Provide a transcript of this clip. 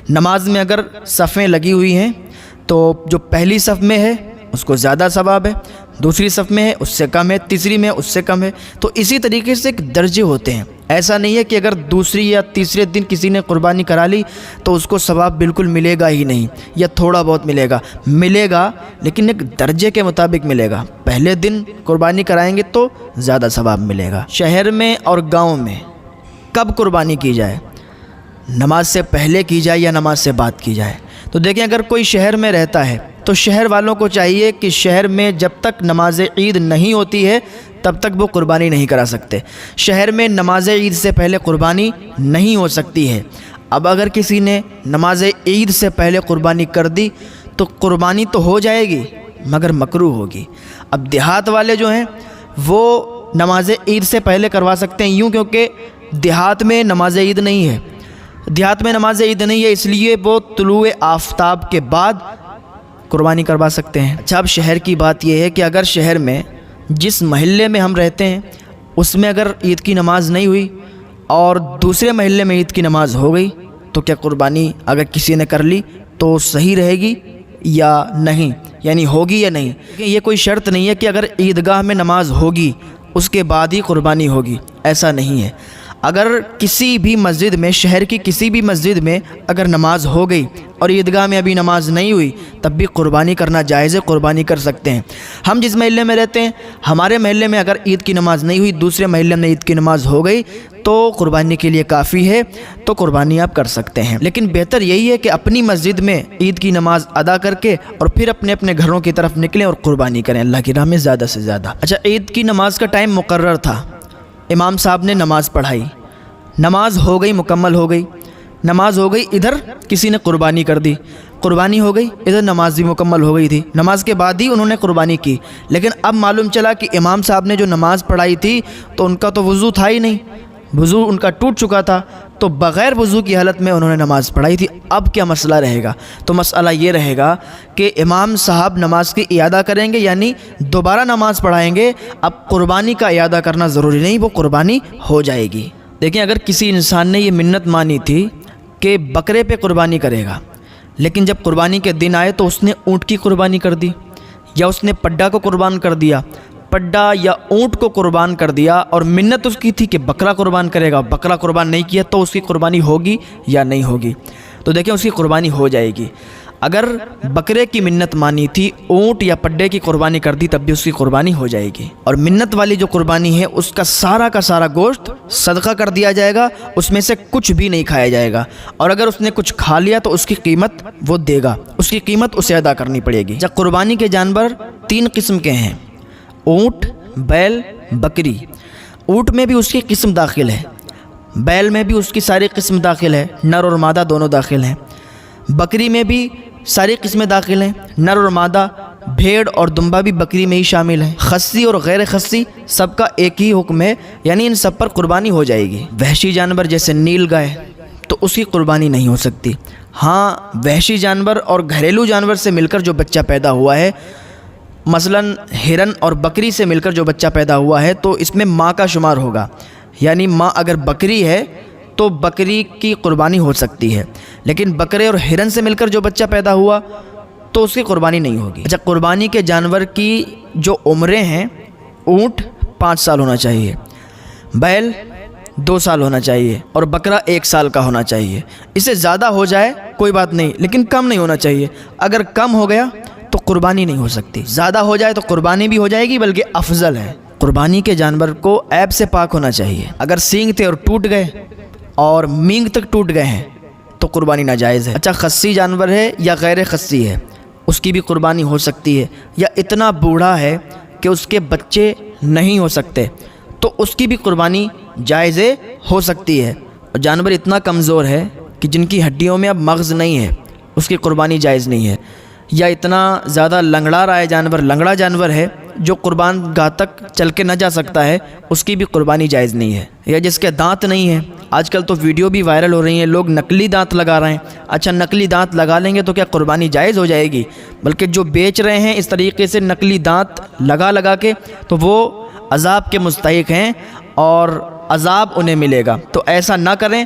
نماز میں اگر صفیں لگی ہوئی ہیں تو جو پہلی صف میں ہے اس کو زیادہ ثواب ہے، دوسری صف میں ہے اس سے کم ہے، تیسری میں اس سے کم ہے۔ تو اسی طریقے سے ایک درجے ہوتے ہیں۔ ایسا نہیں ہے کہ اگر دوسری یا تیسرے دن کسی نے قربانی کرا لی تو اس کو ثواب بالکل ملے گا ہی نہیں، یا تھوڑا بہت ملے گا لیکن ایک درجے کے مطابق ملے گا۔ پہلے دن قربانی کرائیں گے تو زیادہ ثواب ملے گا۔ شہر میں اور گاؤں میں کب قربانی کی جائے؟ نماز سے پہلے کی جائے یا نماز سے بعد کی جائے؟ تو دیکھیں، اگر کوئی شہر میں رہتا ہے تو شہر والوں کو چاہیے کہ شہر میں جب تک نماز عید نہیں ہوتی ہے تب تک وہ قربانی نہیں کرا سکتے۔ شہر میں نماز عید سے پہلے قربانی نہیں ہو سکتی ہے۔ اب اگر کسی نے نماز عید سے پہلے قربانی کر دی تو قربانی تو ہو جائے گی مگر مکروہ ہوگی۔ اب دیہات والے جو ہیں وہ نماز عید سے پہلے کروا سکتے ہیں، یوں کیونکہ دیہات میں نماز عید نہیں ہے۔ دیہات میں نماز عید نہیں ہے، اس لیے وہ طلوع آفتاب کے بعد قربانی کروا سکتے ہیں۔ اچھا، اب شہر کی بات یہ ہے کہ اگر شہر میں جس محلے میں ہم رہتے ہیں اس میں اگر عید کی نماز نہیں ہوئی اور دوسرے محلے میں عید کی نماز ہو گئی تو کیا قربانی اگر کسی نے کر لی تو صحیح رہے گی یا نہیں؟ یعنی ہوگی یا نہیں؟ یہ کوئی شرط نہیں ہے کہ اگر عیدگاہ میں نماز ہوگی اس کے بعد ہی قربانی ہوگی، ایسا نہیں ہے۔ اگر کسی بھی مسجد میں، شہر کی کسی بھی مسجد میں اگر نماز ہو گئی اور عیدگاہ میں ابھی نماز نہیں ہوئی تب بھی قربانی کرنا جائز ہے، قربانی کر سکتے ہیں۔ ہم جس محلے میں رہتے ہیں ہمارے محلے میں اگر عید کی نماز نہیں ہوئی، دوسرے محلے میں عید کی نماز ہو گئی تو قربانی کے لیے کافی ہے، تو قربانی آپ کر سکتے ہیں۔ لیکن بہتر یہی ہے کہ اپنی مسجد میں عید کی نماز ادا کر کے اور پھر اپنے اپنے گھروں کی طرف نکلیں اور قربانی کریں اللہ کی راہ میں زیادہ سے زیادہ۔ اچھا، عید کی نماز کا ٹائم مقرر تھا، امام صاحب نے نماز پڑھائی، نماز ہو گئی، مکمل ہو گئی، نماز ہو گئی، ادھر کسی نے قربانی کر دی، قربانی ہو گئی، ادھر نماز بھی مکمل ہو گئی تھی، نماز کے بعد ہی انہوں نے قربانی کی۔ لیکن اب معلوم چلا کہ امام صاحب نے جو نماز پڑھائی تھی تو ان کا تو وضو تھا ہی نہیں، وضو ان کا ٹوٹ چکا تھا، تو بغیر وضو کی حالت میں انہوں نے نماز پڑھائی تھی۔ اب کیا مسئلہ رہے گا؟ تو مسئلہ یہ رہے گا کہ امام صاحب نماز کی اعادہ کریں گے، یعنی دوبارہ نماز پڑھائیں گے۔ اب قربانی کا اعادہ کرنا ضروری نہیں، وہ قربانی ہو جائے گی۔ دیکھیں، اگر کسی انسان نے یہ منت مانی تھی کہ بکرے پہ قربانی کرے گا، لیکن جب قربانی کے دن آئے تو اس نے اونٹ کی قربانی کر دی، یا اس نے پڈا کو قربان کر دیا، پڈا یا اونٹ کو قربان کر دیا، اور منت اس کی تھی کہ بکرا قربان کرے گا، بکرا قربان نہیں کیا تو اس کی قربانی ہوگی یا نہیں ہوگی؟ تو دیکھیں، اس کی قربانی ہو جائے گی۔ اگر بکرے کی منت مانی تھی، اونٹ یا پڈے کی قربانی کر دی تب بھی اس کی قربانی ہو جائے گی۔ اور منت والی جو قربانی ہے اس کا سارا گوشت صدقہ کر دیا جائے گا، اس میں سے کچھ بھی نہیں کھایا جائے گا، اور اگر اس نے کچھ کھا لیا تو اس کی قیمت وہ دے گا، اس کی قیمت اسے ادا کرنی پڑے گی۔ جب قربانی کے جانور 3 قسم کے ہیں، اونٹ، بیل، بکری۔ اونٹ میں بھی اس کی قسم داخل ہے، بیل میں بھی اس کی ساری قسم داخل ہے، نر اور مادہ دونوں داخل ہیں، بکری میں بھی ساری قسمیں داخل ہیں، نر اور مادہ، بھیڑ اور دمبا بھی بکری میں ہی شامل ہیں، خصی اور غیر خصی سب کا ایک ہی حکم ہے، یعنی ان سب پر قربانی ہو جائے گی۔ وحشی جانور جیسے نیل گائے تو اس کی قربانی نہیں ہو سکتی۔ ہاں، وحشی جانور اور گھریلو جانور سے مل کر جو بچہ پیدا ہوا ہے، مثلا ہرن اور بکری سے مل کر جو بچہ پیدا ہوا ہے تو اس میں ماں کا شمار ہوگا، یعنی ماں اگر بکری ہے تو بکری کی قربانی ہو سکتی ہے، لیکن بکرے اور ہرن سے مل کر جو بچہ پیدا ہوا تو اس کی قربانی نہیں ہوگی۔ اچھا، قربانی کے جانور کی جو عمریں ہیں، اونٹ 5 سال ہونا چاہیے، بیل 2 سال ہونا چاہیے، اور بکرا 1 سال کا ہونا چاہیے۔ اس سے زیادہ ہو جائے کوئی بات نہیں، لیکن کم نہیں ہونا چاہیے۔ اگر کم ہو گیا تو قربانی نہیں ہو سکتی، زیادہ ہو جائے تو قربانی بھی ہو جائے گی، بلکہ افضل ہے۔ قربانی کے جانور کو عیب سے پاک ہونا چاہیے۔ اگر سینگ تھے اور ٹوٹ گئے اور مینگ تک ٹوٹ گئے ہیں تو قربانی ناجائز ہے۔ اچھا، خصی جانور ہے یا غیر خصی ہے، اس کی بھی قربانی ہو سکتی ہے، یا اتنا بوڑھا ہے کہ اس کے بچے نہیں ہو سکتے تو اس کی بھی قربانی جائز ہو سکتی ہے۔ اور جانور اتنا کمزور ہے کہ جن کی ہڈیوں میں اب مغز نہیں ہے، اس کی قربانی جائز نہیں ہے، یا اتنا زیادہ لنگڑا رہا ہے جانور، لنگڑا جانور ہے جو قربان گاہ تک چل کے نہ جا سکتا ہے، اس کی بھی قربانی جائز نہیں ہے۔ یا جس کے دانت نہیں ہیں، آج کل تو ویڈیو بھی وائرل ہو رہی ہیں، لوگ نقلی دانت لگا رہے ہیں۔ اچھا، نقلی دانت لگا لیں گے تو کیا قربانی جائز ہو جائے گی؟ بلکہ جو بیچ رہے ہیں اس طریقے سے نقلی دانت لگا کے تو وہ عذاب کے مستحق ہیں اور عذاب انہیں ملے گا، تو ایسا نہ کریں۔